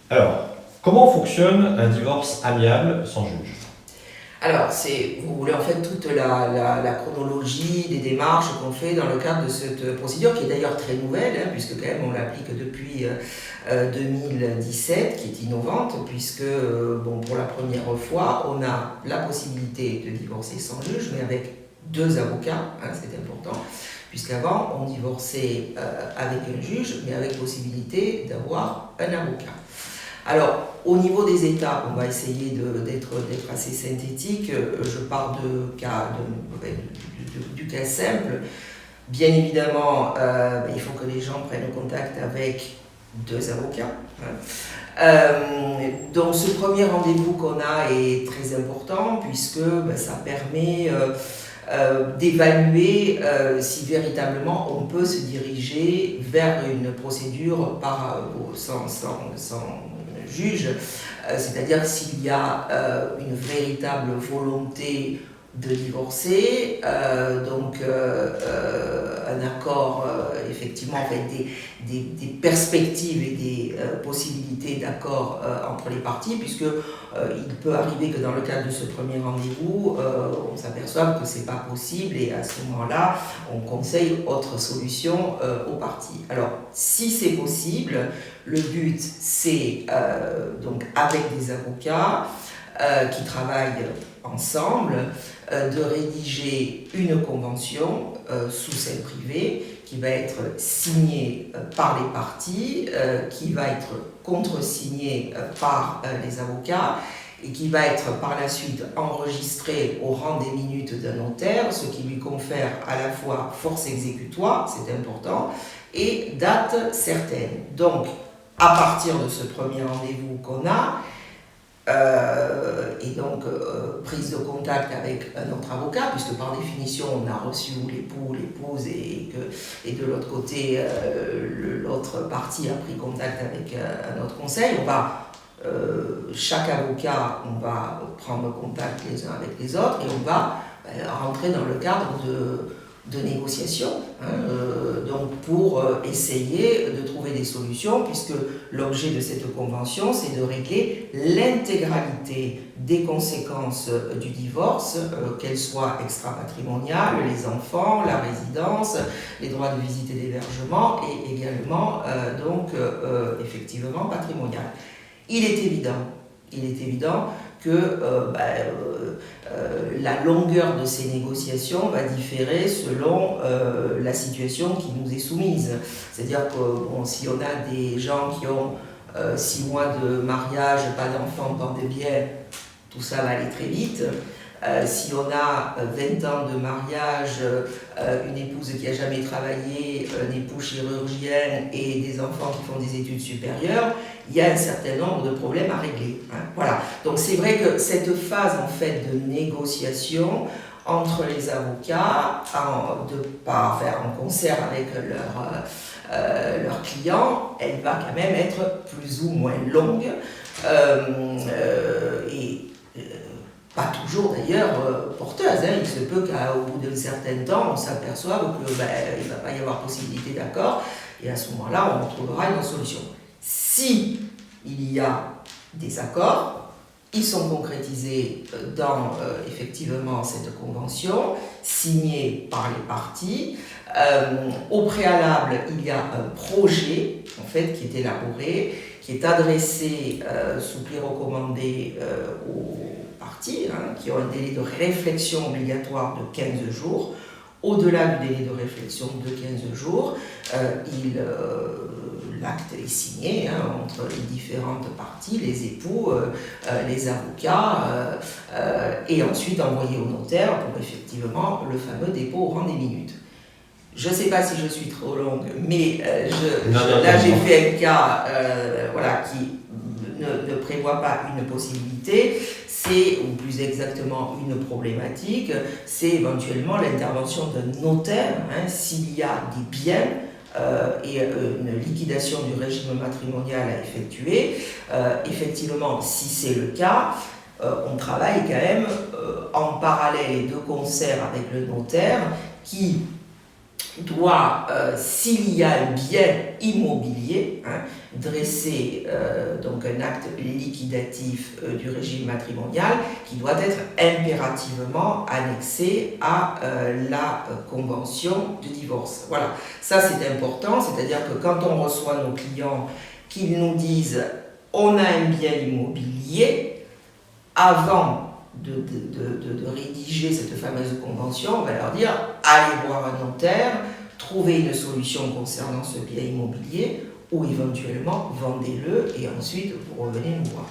Alors, comment fonctionne un divorce amiable sans juge? Alors, vous voulez en fait toute la chronologie des démarches qu'on fait dans le cadre de cette procédure, qui est d'ailleurs très nouvelle, hein, puisque quand même on l'applique depuis 2017, qui est innovante, puisque bon, pour la première fois, on a la possibilité de divorcer sans juge, mais avec deux avocats, hein, c'est important, puisqu'avant on divorçait avec un juge, mais avec possibilité d'avoir un avocat. Alors, au niveau des étapes, on va essayer d'être assez synthétique. Je pars du cas simple. Bien évidemment, il faut que les gens prennent contact avec deux avocats. Donc ce premier rendez-vous qu'on a est très important puisque ça permet d'évaluer si véritablement on peut se diriger vers une procédure sans juge, c'est-à-dire s'il y a une véritable volonté de divorcer, donc un accord effectivement avec des perspectives et des possibilités d'accord entre les parties, puisque il peut arriver que dans le cadre de ce premier rendez-vous, on s'aperçoive que c'est pas possible et à ce moment-là, on conseille autre solution aux parties. Alors, si c'est possible, le but c'est donc avec des avocats qui travaillent ensemble, de rédiger une convention sous scelle privée qui va être signée par les parties, qui va être contresignée par les avocats et qui va être par la suite enregistrée au rang des minutes d'un notaire, ce qui lui confère à la fois force exécutoire, c'est important, et date certaine. Donc, à partir de ce premier rendez-vous qu'on a, et donc prise de contact avec un autre avocat, puisque par définition on a reçu l'époux, l'épouse et de l'autre côté l'autre partie a pris contact avec un autre conseil. Chaque avocat, on va prendre contact les uns avec les autres et on va rentrer dans le cadre de négociations, donc pour essayer de trouver des solutions, puisque l'objet de cette convention, c'est de régler l'intégralité des conséquences du divorce, qu'elles soient extra-matrimoniales, les enfants, la résidence, les droits de visite et d'hébergement, et également, effectivement, patrimoniales. Il est évident que la longueur de ces négociations va différer selon la situation qui nous est soumise. C'est-à-dire que si on a des gens qui ont 6 mois de mariage, pas d'enfants, pas de biens, tout ça va aller très vite. Si on a 20 ans de mariage, une épouse qui n'a jamais travaillé, un époux chirurgien et des enfants qui font des études supérieures, il y a un certain nombre de problèmes à régler. Voilà. Donc c'est vrai que cette phase en fait de négociation entre les avocats, en concert avec leurs clients, elle va quand même être plus ou moins longue et pas toujours d'ailleurs porteuse. Il se peut qu'au bout d'un certain temps, on s'aperçoive qu'il ne va pas y avoir possibilité d'accord, et à ce moment-là, on trouvera une solution. Si il y a des accords, ils sont concrétisés dans effectivement cette convention, signée par les parties. Au préalable, il y a un projet en fait, qui est élaboré, qui est adressé sous pli recommandé aux parties, qui ont un délai de réflexion obligatoire de 15 jours. Au-delà du délai de réflexion de 15 jours, l'acte est signé entre les différentes parties, les époux, les avocats, et ensuite envoyé au notaire pour effectivement le fameux dépôt au rang des minutes. Je ne sais pas si je suis trop longue, mais là j'ai fait un cas qui ne prévoit pas une possibilité, ou plus exactement une problématique, c'est éventuellement l'intervention d'un notaire s'il y a des biens et une liquidation du régime matrimonial à effectuer. Effectivement, si c'est le cas, on travaille quand même en parallèle et de concert avec le notaire qui doit, s'il y a un bien immobilier, dresser donc un acte liquidatif du régime matrimonial qui doit être impérativement annexé à la convention de divorce. Voilà, ça c'est important, c'est-à-dire que quand on reçoit nos clients qu'ils nous disent on a un bien immobilier, avant de rédiger cette fameuse convention, on va leur dire allez voir un notaire, trouvez une solution concernant ce bien immobilier ou éventuellement vendez-le et ensuite vous revenez nous voir.